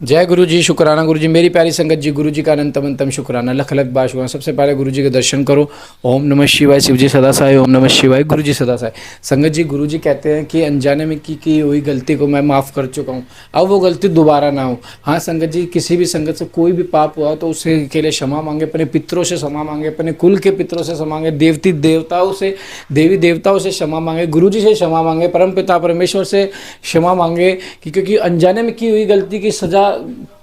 जय गुरु जी, शुक्राना गुरु जी। मेरी प्यारी संगत जी, गुरु जी का अनंतम अनंतम शुक्राना, लख लख बार शुक्राना। सबसे पहले गुरु जी के दर्शन करो। ओम नमः शिवाय, शिव जी सदा सहाय। ओम नमः शिवाय, गुरु जी सदा सहाय। संगत जी, गुरु जी कहते हैं कि अनजाने में की हुई गलती को मैं माफ़ कर चुका हूँ, अब वो गलती दोबारा ना हो। हाँ संगत जी, किसी भी संगत से कोई भी पाप हुआ तो उससे के लिए क्षमा मांगे, अपने पितरों से क्षमा मांगे, अपने कुल के पितरों से क्षमा मांगे, देवती देवताओं से, देवी देवताओं से क्षमा मांगे, गुरु जी से क्षमा मांगे, परम पिता परमेश्वर से क्षमा मांगे। क्योंकि अनजाने में की हुई गलती की सजा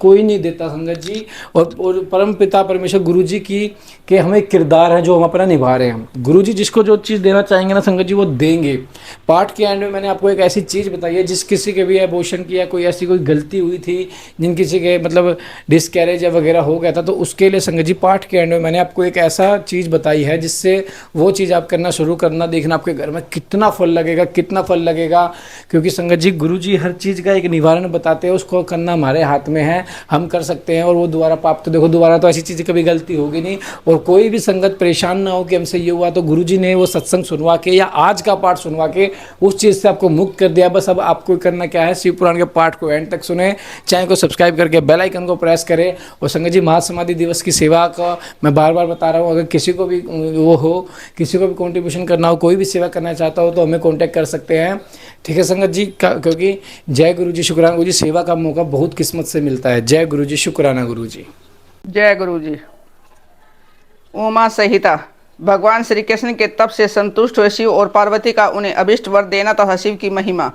कोई नहीं देता संगत जी। और परम पिता परमेश्वर गुरु जी की के हमें किरदार है जो हम अपना निभा रहे हैं। हम गुरु जी जिसको जो चीज़ देना चाहेंगे ना संगत जी, वो देंगे। पाठ के एंड में मैंने आपको एक ऐसी चीज़ बताई है, जिस किसी के भी एबॉर्शन की या कोई ऐसी कोई गलती हुई थी, जिन किसी के मतलब डिसकैरेज या वगैरह हो गया था, तो उसके लिए संगत जी पाठ के एंड में मैंने आपको एक ऐसा चीज़ बताई है, जिससे वो चीज़ आप करना शुरू करना, देखना आपके घर में कितना फल लगेगा, कितना फल लगेगा। क्योंकि संगत जी गुरु जी हर चीज़ का एक निवारण बताते हैं, उसको करना हमारे हाथ में है, हम कर सकते हैं। और वो दोबारा पाप तो देखो, दोबारा तो ऐसी चीज़ कभी गलती होगी नहीं। और कोई भी संगत परेशान ना हो कि हमसे ये हुआ, तो गुरु जी ने वो सत्संग सुनवा के या आज का पाठ सुनवा के उस चीज़ से आपको मुक्त कर दिया। बस अब आपको करना क्या है, शिव पुराण के पाठ को एंड तक सुने, चैनल को सब्सक्राइब करके बेल आइकन को प्रेस करें। और संगत जी महासमाधि दिवस की सेवा का मैं बार बार बता रहा हूँ, अगर किसी को भी वो हो, किसी को भी कॉन्ट्रीब्यूशन करना हो, कोई भी सेवा करना चाहता हो, तो हमें कॉन्टैक्ट कर सकते हैं। ठीक है संगत जी, क्योंकि जय गुरु जी, शुक्राना गुरु जी, सेवा का मौका बहुत किस्मत से मिलता है। जय गुरु जी, शुक्राना गुरु जी। जय गुरु जी। उमा संहिता। भगवान श्री कृष्ण के तप से संतुष्ट हुए शिव और पार्वती का उन्हें अभिष्ट वर देना तथा शिव की महिमा।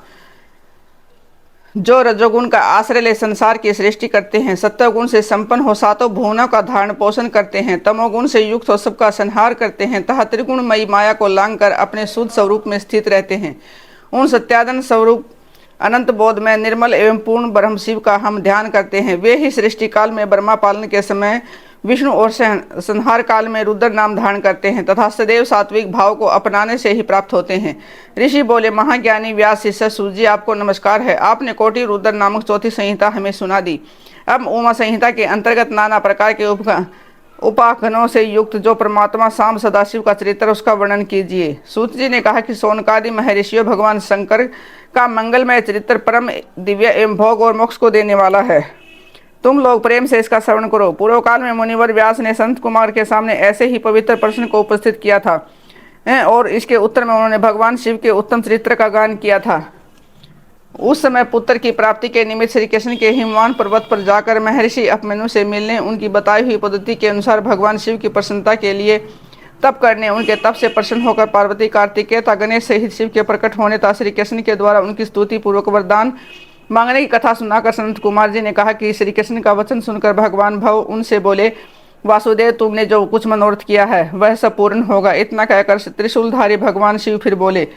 जो रजोगुण का आश्रय ले संसार की सृष्टि करते हैं, सत्वगुण से संपन्न हो सातों भुवनों का धारण पोषण करते हैं, तमोगुण से युक्त हो सबका संहार करते हैं तथा त्रिगुणमयी माया को लांग कर अपने शुद्ध स्वरूप में स्थित रहते हैं, उन सत्यानंद स्वरूप अनंत बोध में निर्मल एवं पूर्ण ब्रह्म शिव का हम ध्यान करते हैं। वे ही सृष्टि काल में ब्रह्मा पालन के समय विष्णु और संहार काल में रुद्र नाम धारण करते हैं तथा सदैव सात्विक भाव को अपनाने से ही प्राप्त होते हैं। ऋषि बोले, महाज्ञानी व्यास शिष्य सूत जी, आपको नमस्कार है। आपने कोटि रुद्र नामक चौथी संहिता हमें सुना दी। अब उमा संहिता के अंतर्गत नाना प्रकार के उपाखनों से युक्त जो परमात्मा शाम सदाशिव का चरित्र, उसका वर्णन कीजिए। सूत जी ने कहा कि सोनकादि महर्षियों भगवान शंकर का मंगलमय चरित्र परम दिव्य एवं भोग और मोक्ष को देने वाला है। तुम लोग प्रेम से इसका श्रवण करो। पूर्व काल में मुनिवर व्यास ने संत कुमार के सामने ऐसे ही पवित्र प्रश्न को उपस्थित किया था और इसके उत्तर में उन्होंने भगवान शिव के उत्तम चरित्र का गान किया था। उस समय पुत्र की प्राप्ति के निमित्त श्री कृष्ण के हिमवान पर्वत पर जाकर महर्षि अपमन्यु से मिलने, उनकी बताई हुई पद्धति के अनुसार भगवान शिव की प्रसन्नता के लिए तप करने, उनके तप से प्रसन्न होकर पार्वती, कार्तिकेय तथा गणेश सहित शिव के प्रकट होने तथा श्री कृष्ण के द्वारा उनकी स्तुति पूर्वक वरदान मांगने की कथा सुनाकर संत कुमार जी ने कहा कि श्री कृष्ण का वचन सुनकर भगवान भव उनसे बोले, वासुदेव, तुमने जो कुछ मनोरथ किया है वह सब पूर्ण होगा। इतना कहकर त्रिशूलधारी भगवान शिव फिर बोले,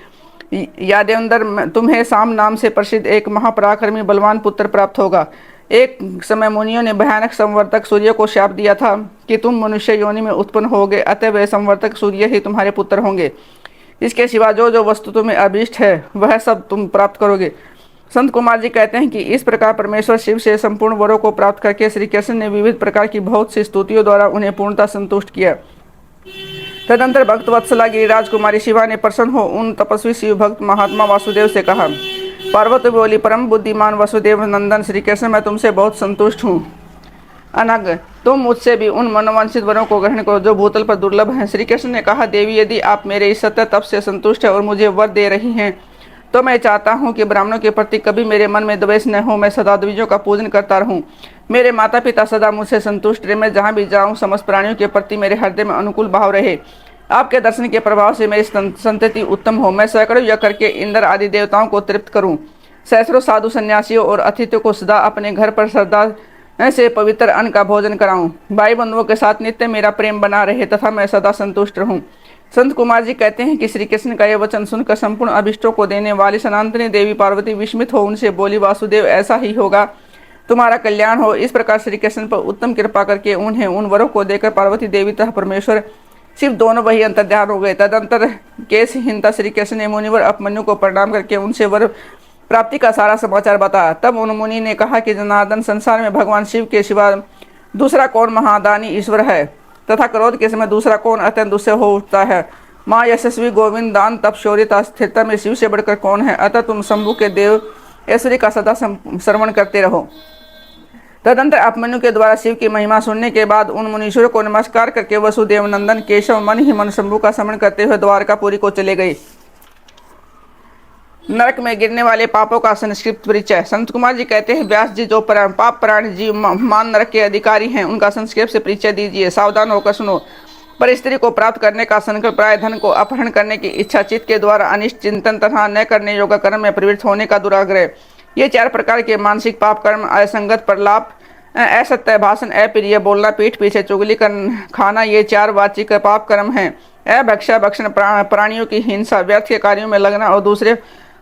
यादेवंदर, तुम्हें साम नाम से प्रसिद्ध एक महापराक्रमी बलवान पुत्र प्राप्त होगा। एक समय मुनियों ने भयानक संवर्तक सूर्य को शाप दिया था कि तुम मनुष्य योनि में उत्पन्न होगे, अतः वह संवर्तक सूर्य ही तुम्हारे पुत्र होंगे। इसके सिवा जो जो वस्तु तुम्हें अभीष्ट है वह सब तुम प्राप्त करोगे। संत कुमार जी कहते हैं कि इस प्रकार परमेश्वर शिव से संपूर्ण वरों को प्राप्त करके श्री कृष्ण ने विविध प्रकार की बहुत सी स्तुतियों द्वारा उन्हें पूर्णतः संतुष्ट किया। तदंतर भक्त वत्सला गिरिराज कुमारी शिवा ने प्रसन्न हो उन तपस्वी शिव भक्त महात्मा वासुदेव से कहा, पार्वती बोली, परम बुद्धिमान वसुदेव नंदन श्री कृष्ण, मैं तुमसे बहुत संतुष्ट हूँ। अनग, तुम मुझसे भी उन मनोवांछित वरों को ग्रहण करो जो भूतल पर दुर्लभ हैं। श्री कृष्ण ने कहा, देवी, यदि आप मेरे इस सत्य तप से संतुष्ट है और मुझे वर दे रही हैं, तो मैं चाहता हूँ कि ब्राह्मणों के प्रति कभी मेरे मन में द्वेष न हो। मैं सदा द्विजों का पूजन करता रहूँ। मेरे माता पिता सदा मुझसे संतुष्ट रहे। मैं जहाँ भी जाऊँ समस्त प्राणियों के प्रति मेरे हृदय में अनुकूल भाव रहे। आपके दर्शन के प्रभाव से मेरी संतति उत्तम हो। मैं सैकड़ों यज्ञ करके इंद्र आदि देवताओं को तृप्त करूँ। सहस्रों साधु सन्यासियों और अतिथियों को सदा अपने घर पर श्रद्धा से पवित्र अन्न का भोजन कराऊं। भाई बंधुओं के साथ नित्य मेरा प्रेम बना रहे तथा मैं सदा संतुष्ट रहूं। संत कुमार जी कहते हैं कि श्री कृष्ण का यह वचन सुनकर संपूर्ण अभिष्टों को देने वाली सनातनी देवी पार्वती विस्मित हो उनसे बोली, वासुदेव, ऐसा ही होगा, तुम्हारा कल्याण हो। इस प्रकार श्री कृष्ण पर उत्तम कृपा करके उन्हें उन वरों को देकर पार्वती देवी तथा परमेश्वर शिव दोनों वही अंतर्ध्यान हो गए। तदंतर केशहीनता श्री कृष्ण ने मुनिवर अपमन्यु को प्रणाम करके उनसे वर प्राप्ति का सारा समाचार बताया। तब उन मुनि ने कहा कि जनार्दन, संसार में भगवान शिव के सिवा दूसरा कौन महादानी ईश्वर है तथा क्रोध के समय दूसरा कौन अत्यंत दुष्य हो उठता है। माँ यशस्वी, गोविंद, दान, तप, शौर्य, स्थिरता में शिव से बढ़कर कौन है। अतः तुम शंभु के देव ऐश्वर्य का सदा श्रवण करते रहो। तदंतर अभिमन्यु के द्वारा शिव की महिमा सुनने के बाद उन मुनीश्वरों को नमस्कार करके वसुदेव नंदन केशव मन ही मन शंभु का स्मरण करते हुए द्वारकापुरी को चले गए। नरक में गिरने वाले पापों का संस्कृत परिचय। संत कुमार जी कहते हैं, व्यास जी जो पाप प्राण जीव मान नरक के अधिकारी हैं, उनका संक्षेप से परिचय दीजिए। सावधान होकर सुनो। पर स्त्री को प्राप्त करने का संकल्प, प्राय धन को अपहरण करने की इच्छा, चित्त के द्वारा अनिष्ट चिंतन तथा न करने योग्य कर्म में प्रवृत्त होने का दुराग्रह, ये 4 प्रकार के मानसिक पाप कर्म, असंगत प्रलाप, असत्य भाषण, अप्रिय बोलना, पीठ पीछे चुगली खाना, ये 4 वाचिक पाप कर्म हैं। अभक्षा भक्षण, प्राणियों की हिंसा, व्यर्थ के कार्यों में लगना और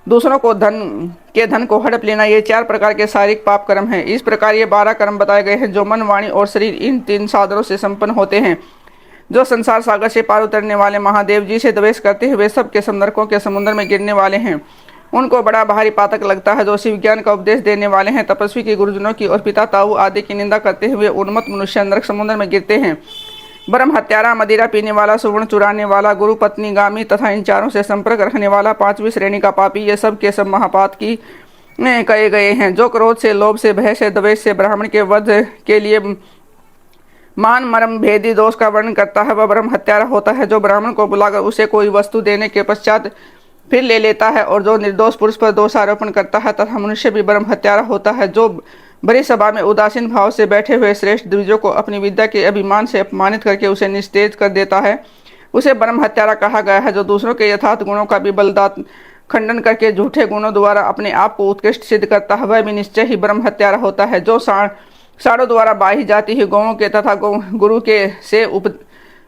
दूसरों को धन को हड़प लेना, ये 4 प्रकार के शारीरिक पाप कर्म हैं। इस प्रकार ये 12 कर्म बताए गए हैं जो मन, वाणी और शरीर इन 3 साधनों से संपन्न होते हैं। जो संसार सागर से पार उतरने वाले महादेव जी से द्वेष करते हुए सब के नरकों के समुद्र में गिरने वाले हैं, उनको बड़ा भारी पातक लगता है। जो शिव ज्ञान का उपदेश देने वाले हैं, तपस्वी की, गुरुजनों की और पिता ताऊ आदि की निंदा करते हुए उन्मत्त मनुष्य नरक समुद्र में गिरते हैं। ब्रह्म हत्यारा, मदिरा पीने वाला, सुवर्ण चुराने वाला, गुरु पत्नी गामी तथा इन 4 से संपर्क रखने वाला, 5वीं श्रेणी का पापी, ये सब के सब महापात की कहे गए हैं। जो क्रोध से, लोभ से, भय से, द्वेष से ब्राह्मण के वध के लिए मान मर्म भेदी दोष का वर्णन करता है, वह ब्रह्म हत्यारा होता है। जो ब्राह्मण को बुलाकर उसे कोई वस्तु देने के पश्चात फिर ले लेता है और जो निर्दोष पुरुष पर दोषारोपण करता है तथा मनुष्य भी ब्रह्म हत्यारा होता है। जो बड़ी सभा में उदासीन भाव से बैठे हुए श्रेष्ठ द्विजों को अपनी विद्या के अभिमान से अपमानित करके उसे निस्तेज कर देता है, उसे ब्रह्म हत्यारा कहा गया है। जो दूसरों के यथार्थ गुणों का भी बलदात खंडन करके झूठे गुणों द्वारा अपने आप को उत्कृष्ट सिद्ध करता है, वह भी निश्चय ही ब्रह्म हत्यारा होता है। जो साड़ों द्वारा बाही जाती हुई गौओं के तथा गुरु के से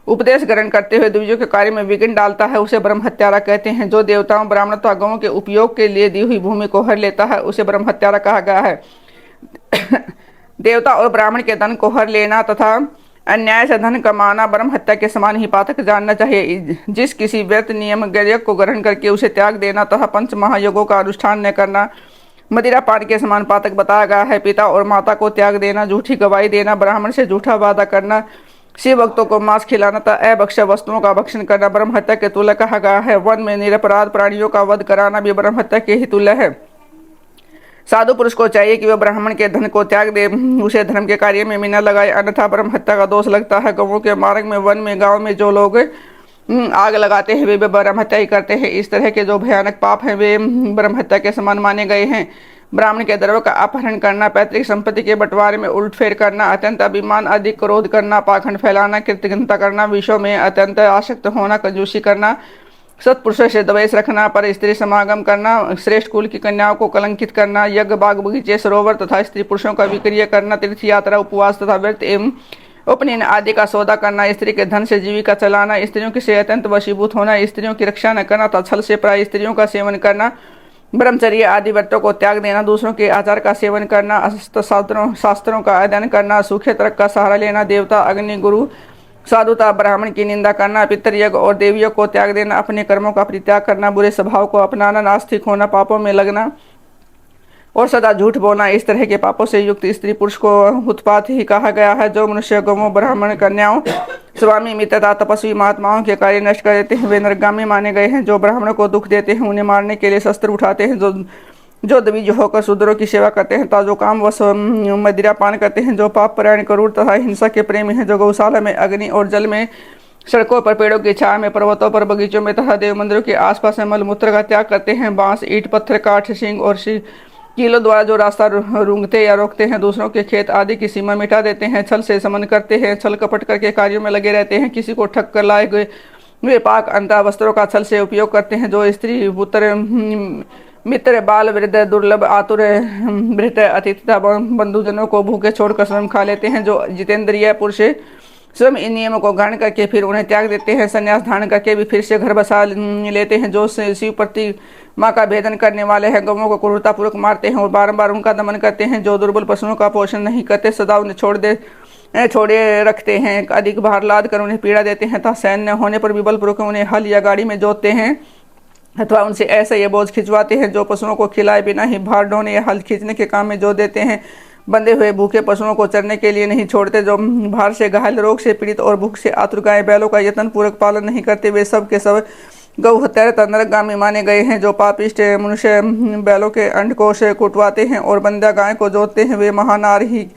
उपदेश ग्रहण करते हुए द्विजों के कार्य में विघ्न डालता है, उसे ब्रह्म हत्यारा कहते हैं। जो देवताओं, ब्राह्मण तथा गौओं के उपयोग के लिए दी हुई भूमि को हर लेता है, उसे ब्रह्म हत्यारा कहा गया है। देवता और ब्राह्मण के धन को हर लेना तथा अन्याय से धन कमाना ब्रह्म हत्या के समान ही पातक जानना चाहिए। जिस किसी व्यर्थ नियम यज्ञ को ग्रहण करके उसे त्याग देना तथा 5 महायोगों का अनुष्ठान न करना मदिरा पान के समान पातक बताया गया है। पिता और माता को त्याग देना, झूठी गवाही देना, ब्राह्मण से झूठा वादा करना, शिव भक्तों को मांस खिलाना तथा अभक्ष्य वस्तुओं का भक्षण करना ब्रह्म हत्या के तुल्य कहा गया है। वन में निरपराध प्राणियों का वध कराना भी ब्रह्म हत्या के ही तुल्य है। साधु पुरुष को चाहिए कि वह ब्राह्मण के धन को त्याग दे, उसे धर्म के कार्य में न लगाए, अन्यथा ब्रह्म हत्या का दोष लगता है। गौओं के मार्ग में, वन में, गांव में जो लोग आग लगाते हैं वे ब्रह्म हत्या ही करते हैं। इस तरह के जो भयानक पाप हैं वे ब्रह्म हत्या के समान माने गए हैं। ब्राह्मण के द्रव्य का अपहरण करना, पैतृक संपत्ति के बंटवारे में उलटफेर करना, अत्यंत अभिमान, अधिक क्रोध करना, पाखंड फैलाना, कृतघ्नता करना, विषयों में अत्यंत आसक्त होना, कंजूसी करना, सत्पुरुषों से द्वेष रखना, पर स्त्री समागम करना, श्रेष्ठ कुल की कन्याओं को कलंकित करना, यज्ञ, बाग बगीचे, सरोवर तथा स्त्री पुरुषों का विक्रिय करना, तीर्थ यात्रा, उपवास तथा व्रत एवं उपनयन आदि का सौदा करना, स्त्री के धन से जीविका चलाना, स्त्रियों की से अत्यंत वशीभूत होना, स्त्रियों की रक्षा न करना तथा छल से प्राय स्त्रियों का सेवन करना, ब्रह्मचर्य आदि व्रतों को त्याग देना, दूसरों के आचार का सेवन करना, शास्त्रों का अध्ययन करना, सूखे तर्क का सहारा लेना, देवता, अग्नि, गुरु, साधुता, ब्राह्मण की निंदा करना, पितृयज्ञ और देवियों को त्याग देना, अपने कर्मों का परित्याग करना, बुरे स्वभाव को अपनाना, नास्तिक होना, पापों में लगना और सदा झूठ बोलना, इस तरह के पापों से युक्त स्त्री पुरुष को उत्पात ही कहा गया है। जो मनुष्य गौओं, ब्राह्मण, कन्याओं, स्वामी, मित्रता, तपस्वी महात्माओं के कार्य नष्ट कर देते हैं वे नरगामी माने गए हैं। जो ब्राह्मणों को दुख देते हैं, उन्हें मारने के लिए शस्त्र उठाते हैं, जो द्विज होकर शूद्रों की सेवा करते हैं, जो काम व मदिरा पान करते हैं, जो पाप परायण, क्रूर तथा हिंसा के प्रेमी हैं, जो गौशाला में, अग्नि और जल में, सड़कों पर, पेड़ों की छाया में, पर्वतों पर, बगीचों में तथा देव मंदिरों के आसपास मल मूत्र का त्याग करते हैं, बांस, ईंट, पत्थर, काठ, सींग और कीलों द्वारा जो रास्ता रूंगते या रोकते हैं, दूसरों के खेत आदि की सीमा मिटा देते हैं, छल से समन करते हैं, छल कपट करके कार्यों में लगे रहते हैं, किसी को ठग कर लाए गए वे पाक अंता वस्त्रों का छल से उपयोग करते हैं, जो स्त्री, पुत्र, मित्र, बाल, वृद्ध, दुर्लभ, आतुर, वृद्ध, अतिथि तथा बंधुजनों को भूखे छोड़कर स्वयं खा लेते हैं, जो जितेंद्रिय पुरुष स्वयं इन नियमों को ग्रहण करके फिर उन्हें त्याग देते हैं, संन्यास धारण करके भी फिर से घर बसा लेते हैं, जो शिव प्रतिमा का भेदन करने वाले हैं, गौओं को क्रूरतापूर्वक मारते हैं और बारंबार उनका दमन करते हैं, जो दुर्बल पशुओं का पोषण नहीं करते, सदा उन्हें छोड़े रखते हैं, अधिक भार लाद कर उन्हें पीड़ा देते हैं तथा सैन्य होने पर भी बलपूर्वक उन्हें हल या गाड़ी में जोतते हैं अथवा उनसे ऐसा ये बोझ खिंचवाते हैं, जो पशुओं को खिलाए बिना ही भार ढोने या हल खींचने के काम में जोत देते हैं, बंधे हुए भूखे पशुओं को चरने के लिए नहीं छोड़ते, जो भार से घायल, रोग से पीड़ित और भूख से आतुर गाय बैलों का यत्न पूर्वक पालन नहीं करते, वे सब के सब गौ हत्यारे नरकगामी माने गए हैं। जो पापिष्ट मनुष्य बैलों के अंडकोश कुटवाते हैं और बंध्या गाय को जोतते हैं, वे महानार ही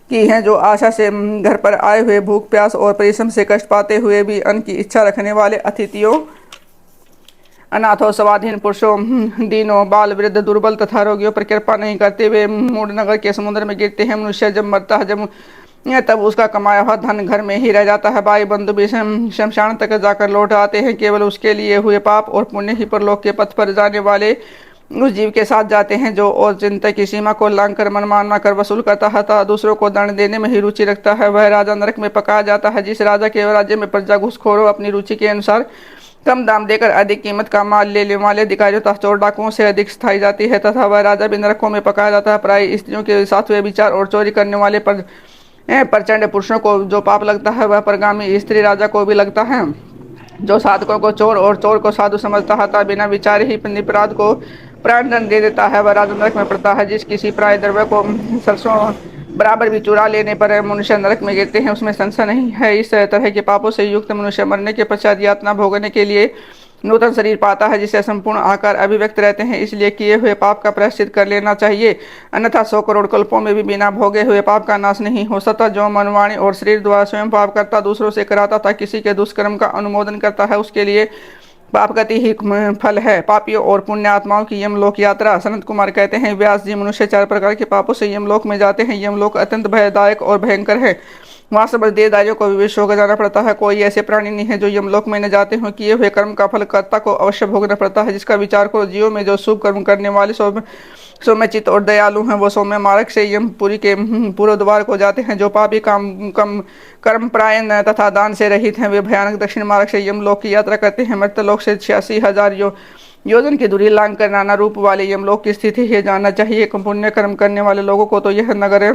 की हैं, जो आशा से घर पर आए हुए भूख प्यास और परिश्रम से कष्ट पाते हुए भी अन्न की इच्छा रखने वाले अतिथियों, अनाथों, स्वाधीन पुरुषों, दीनों, बाल, वृद्ध, दुर्बल तथा रोगियों पर कृपा नहीं करते वे मूड नगर के समुद्र में गिरते हैं। मनुष्य जब मरता है तब उसका कमाया हुआ धन घर में ही रह जाता है। भाई बंधु भी शमशान तक जाकर लौट आते हैं। केवल उसके लिए हुए पाप और पुण्य ही परलोक के पथ पर जाने वाले उस जीव के साथ जाते हैं जो और चिंता की सीमा को लांघकर मनमाना कर वसूल करता है तथा दूसरों को दंड देने में ही रुचि रखता है, वह राजा नरक में पकाया जाता है। जिस राजा के राज्य में प्रजा घूसखोरों अपनी रुचि के अनुसार कम दाम देकर अधिक कीमत का माल लेने वाले अधिकारियों तथा चोर डाकुओं से अधिक स्थायी जाती है तथा वह राजा भी नरकों में पकाया जाता है। प्राय स्त्रियों के साथ वे विचार और चोरी करने वाले प्रचंड पुरुषों को जो पाप लगता है वह परगामी स्त्री राजा को भी लगता है। जो साधकों को चोर और चोर को साधु समझता है बिना विचार ही निपराध को प्राण दंड दे देता है, वह राजा नरक में पड़ता है। जिस किसी प्राय द्रव्य को सरसों बराबर भी चुरा लेने पर मनुष्य नरक में गिरते हैं, उसमें संशय नहीं है। इस तरह के पापों से युक्त मनुष्य मरने के पश्चात यातना भोगने के लिए नूतन शरीर पाता है जिससे संपूर्ण आकार अभिव्यक्त रहते हैं। इसलिए किए हुए पाप का प्रायश्चित कर लेना चाहिए, अन्यथा 100 करोड़ कल्पों में भी बिना भोगे हुए पाप का नाश नहीं हो सकता। जो मनवाणी और शरीर द्वारा स्वयं पाप करता, दूसरों से कराता था, किसी के दुष्कर्म का अनुमोदन करता है, उसके लिए पाप गति ही फल है। पापियों और पुण्य आत्माओं की यमलोक यात्रा। सनत कुमार कहते हैं, व्यास जी, मनुष्य 4 प्रकार के पापों से यमलोक में जाते हैं। यमलोक अत्यंत भयदायक और भयंकर है। वहाँ समझ देहधारियों को विवेश होकर जाना पड़ता है। कोई ऐसे प्राणी नहीं है जो यमलोक में न जाते हों। किए हुए कर्म का फल कर्ता को अवश्य भोगना पड़ता है। जिसका विचार करो, जीवों में जो शुभ कर्म करने वाले सौम्य चित्त और दयालु हैं वो सौम्य मार्ग से यमपुरी के पूर्व द्वार को जाते हैं। जो पापी कर्म प्रायण तथा दान से रहित हैं वे भयानक दक्षिण मार्ग से यमलोक की यात्रा करते हैं। मृत्यलोक से 86,000 योजन की दूरी लांघ कर नाना रूप वाले यमलोक की स्थिति है जानना चाहिए। पुण्य कर्म करने वाले लोगों को तो यह नगर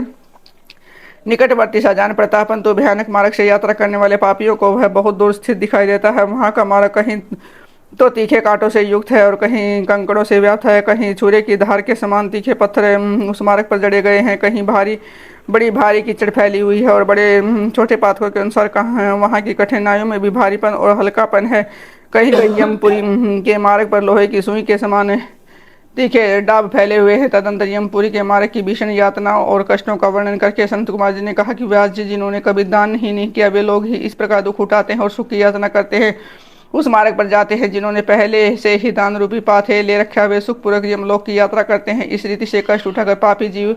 निकटवर्ती सा जान पड़ता है, परंतु भयानक मार्ग से यात्रा करने वाले पापियों को वह बहुत दूर स्थित दिखाई देता है। वहाँ का मार्ग कहीं तो तीखे कांटों से युक्त है और कहीं कंकड़ों से व्याप्त है, कहीं छुरे की धार के समान तीखे पत्थर उस मार्ग पर जड़े गए हैं, कहीं बड़ी भारी कीचड़ फैली हुई है और बड़े छोटे पाथरों के अनुसार कहाँ वहाँ की कठिनाइयों में भी भारीपन और हल्कापन है। कहीं यमपुरी के मार्ग पर लोहे की सुई के समान तीखे डाब फैले हुए हैं। तदंतर यमपुरी के मार्ग की भीषण यातनाओं और कष्टों का वर्णन करके संत कुमार जी ने कहा कि व्यास जी, जिन्होंने कभी दान ही नहीं किया वे लोग ही इस प्रकार दुख उठाते हैं और सुख की यातना करते हैं। उस मार्ग पर जाते हैं जिन्होंने पहले से ही दान रूपी पाथे ले रखा, वे सुखपूर्वक यमलोक की यात्रा करते हैं। इस रीति से कष्ट उठाकर पापी जीव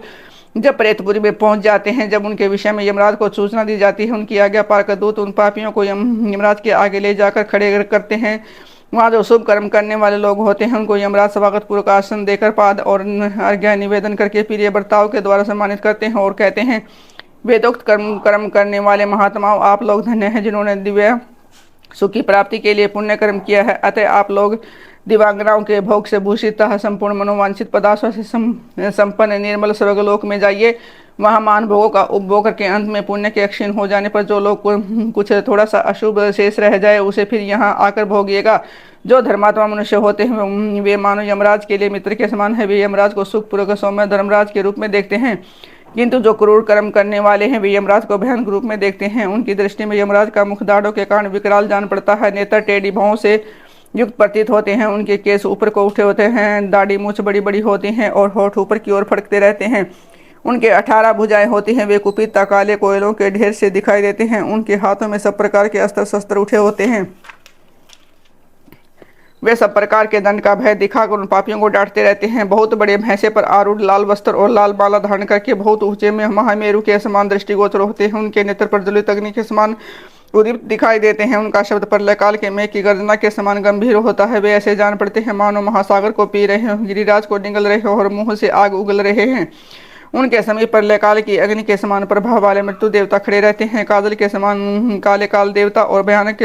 जब प्रेतपुरी में पहुंच जाते हैं, जब उनके विषय में यमराज को सूचना दी जाती है, उनकी आज्ञा पाकर दूत उन पापियों को यमराज के आगे ले जाकर खड़े करते हैं। वहाँ जो शुभ कर्म करने वाले लोग होते हैं उनको यमराज स्वागत पूर्वक आसन देकर पाद और आज्ञा निवेदन करके प्रिय बर्ताव के द्वारा सम्मानित करते हैं और कहते हैं, वेदोक्त कर्म करने वाले महात्माओं, आप लोग धन्य हैं जिन्होंने दिव्य सुख की प्राप्ति के लिए पुण्य कर्म किया है। अतः आप लोग दिवांगनाओं के भोग से भूषित तथा संपूर्ण मनोवांछित पदार्थों से संपन्न निर्मल स्वर्गलोक में जाइए। वहाँ मान भोगों का उपभोग करके अंत में पुण्य के क्षीण हो जाने पर जो लोग कुछ थोड़ा सा अशुभ शेष रह जाए उसे फिर यहाँ आकर भोगिएगा। जो धर्मात्मा मनुष्य होते हैं वे मानो यमराज के लिए मित्र के समान है। वे यमराज को सुखपूर्वक सौम्य धर्मराज के रूप में देखते हैं, किंतु जो क्रूर कर्म करने वाले हैं वे यमराज को भयानक रूप में देखते हैं। उनकी दृष्टि में यमराज का मुख दाढ़ों के कारण विकराल जान पड़ता है, नेत्र टेढ़ी भौं से युक्त प्रतीत होते हैं, उनके केस ऊपर को उठे होते हैं, दाढ़ी मूछ बड़ी बड़ी होती हैं और होठ ऊपर की ओर फड़कते रहते हैं। उनके 18 भुजाएं होती हैं, वे कुपित काले कोयलों के ढेर से दिखाई देते हैं। उनके हाथों में सब प्रकार के अस्त्र शस्त्र उठे होते हैं। वे सब प्रकार के दंड का भय दिखाकर उन पापियों को डांटते रहते हैं। बहुत बड़े भैंसे पर आरूढ़ लाल वस्त्र और लाल माला धारण करके बहुत ऊंचे में महामेरु के समान दृष्टिगोचर होते हैं। उनके नेत्र प्रज्वलित अग्नि के समान उदीप्त दिखाई देते हैं। उनका शब्द प्रलयकाल के मेघ की गर्जना के समान गंभीर होता है। वे ऐसे जान पड़ते हैं मानो महासागर को पी रहे हो, गिरिराज को निगल रहे हो और मुंह से आग उगल रहे हैं। उनके समीप प्रलयकाल की अग्नि के समान प्रभाव वाले मृत्यु देवता खड़े रहते हैं। काजल के समान काले काल देवता और भयानक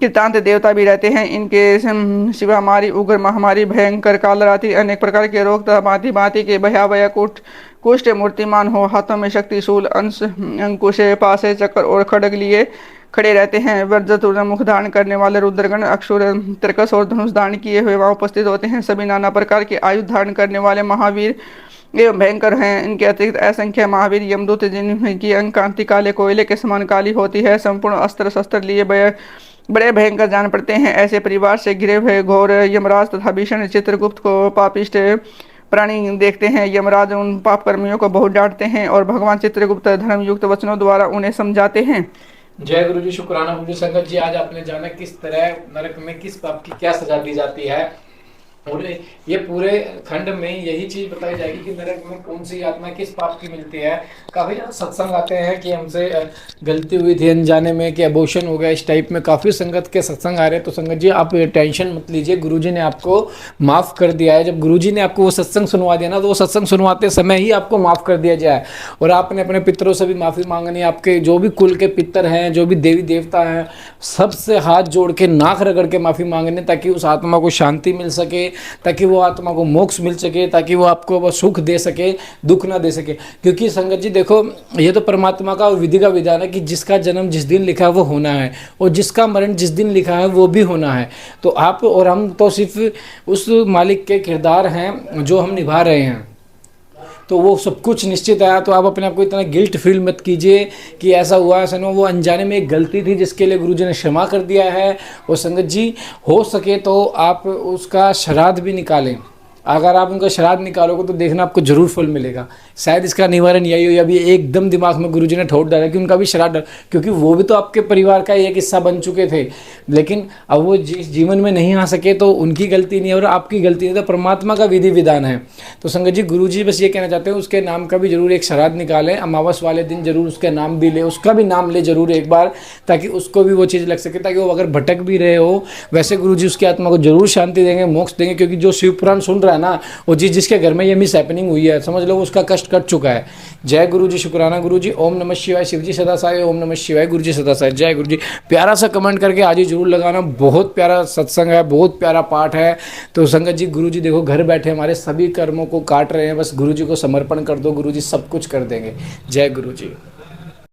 कृतांत देवता भी रहते हैं। इनके शिवा मारी उग्र महामारी भयंकर कालरात्रि अनेक प्रकार के रोग तथा भांति भांति के भयावह कुष्ठ मूर्तिमान हो, हाथों में शक्तिशूल अंश अंकुश पासे चक्र और खड़ग लिए खड़े रहते हैं। वज्रतुर मुख धारण करने वाले रुद्रगण अक्षुर तर्कस और धनुष धारण किए हुए वहाँ उपस्थित होते हैं। सभी नाना प्रकार के आयुध धारण करने वाले महावीर एवं भयंकर हैं। इनके अतिरिक्त असंख्य महावीर यमदूत जिनकी अंग कांति काले कोयले के समान काली होती है, संपूर्ण अस्त्र शस्त्र लिए बड़े भयंकर जान पड़ते हैं। ऐसे परिवार से घिरे हुए घोर यमराज तथा भीषण चित्रगुप्त को पापिष्ट प्राणी देखते हैं। यमराज उन पाप कर्मियों को बहुत डांटते हैं और भगवान चित्रगुप्त धर्मयुक्त वचनों द्वारा उन्हें समझाते हैं। जय गुरु जी, शुक्राना गुरु जी। संगत जी, आज आपने जाना किस तरह नरक में किस पाप की क्या सजा दी जाती है, और ये पूरे खंड में यही चीज बताई जाएगी कि नरक में कौन सी आत्मा किस पाप की मिलती है। काफी ज्यादा सत्संग आते हैं कि हमसे गलती हुई थी अनजाने में, कि अबॉर्शन हो गया, इस टाइप में काफी संगत के सत्संग आ रहे हैं। तो संगत जी, आप टेंशन मत लीजिए, गुरुजी ने आपको माफ कर दिया है। जब गुरुजी ने आपको वो सत्संग सुनवा दिया ना, तो वो सत्संग सुनवाते समय ही आपको माफ कर दिया जाए। और आपने अपने पितरों से भी माफी मांगनी है। आपके जो भी कुल के पितर हैं, जो भी देवी देवता हैं, सबसे हाथ जोड़ के नाक रगड़ के माफी मांगने, ताकि उस आत्मा को शांति मिल सके, ताकि वो आत्मा को मोक्ष मिल सके, ताकि वो आपको वो सुख दे सके, दुख ना दे सके। क्योंकि संगत जी देखो, ये तो परमात्मा का और विधि का विधान है कि जिसका जन्म जिस दिन लिखा है वो होना है, और जिसका मरण जिस दिन लिखा है वो भी होना है। तो आप और हम तो सिर्फ उस मालिक के किरदार हैं जो हम निभा रहे हैं, तो वो सब कुछ निश्चित है। तो आप अपने आप को इतना गिल्ट फील मत कीजिए कि ऐसा हुआ ऐसा ना। वो अनजाने में एक गलती थी जिसके लिए गुरुजी ने क्षमा कर दिया है। और संगत जी, हो सके तो आप उसका श्राद्ध भी निकालें। अगर आप उनका श्राद्ध निकालोगे तो देखना आपको जरूर फल मिलेगा। शायद इसका निवारण यही हो, या अभी एकदम दिमाग में गुरुजी ने ठोक डाला कि उनका भी श्राद्ध, क्योंकि वो भी तो आपके परिवार का एक हिस्सा बन चुके थे, लेकिन अब वो जिस जीवन में नहीं आ सके तो उनकी गलती नहीं है और आपकी गलती नहीं, तो परमात्मा का विधि विधान है। तो संगत जी, गुरुजी बस ये कहना चाहते हैं, उसके नाम का भी जरूर एक श्राद्ध निकालें, अमावस वाले दिन जरूर उसका नाम भी ले, उसका भी नाम ले जरूर एक बार, ताकि उसको भी वो चीज़ लग सके, ताकि वो अगर भटक भी रहे हो, वैसे गुरुजी उसकी आत्मा को जरूर शांति देंगे, मोक्ष देंगे। क्योंकि जो शिव पुराण सुन रहा है ना, वो जिसके घर में ये मिस हैपनिंग हुई है, समझ लो उसका कष्ट कट चुका है। जय गुरु जी, शुक्राना गुरु जी। ओम नमः शिवाय, शिवजी सदा साय। ओम नमः शिवाय, गुरु जी सदा साय। जय गुरु जी। प्यारा सा कमेंट करके आज ही जरूर लगाना, बहुत प्यारा सत्संग है, बहुत प्यारा पाठ है। तो संगत जी, गुरु जी देखो घर बैठे हमारे सभी कर्मों को काट रहे हैं, बस गुरु जी को समर्पण कर दो, गुरु जी सब कुछ कर देंगे। जय गुरु जी।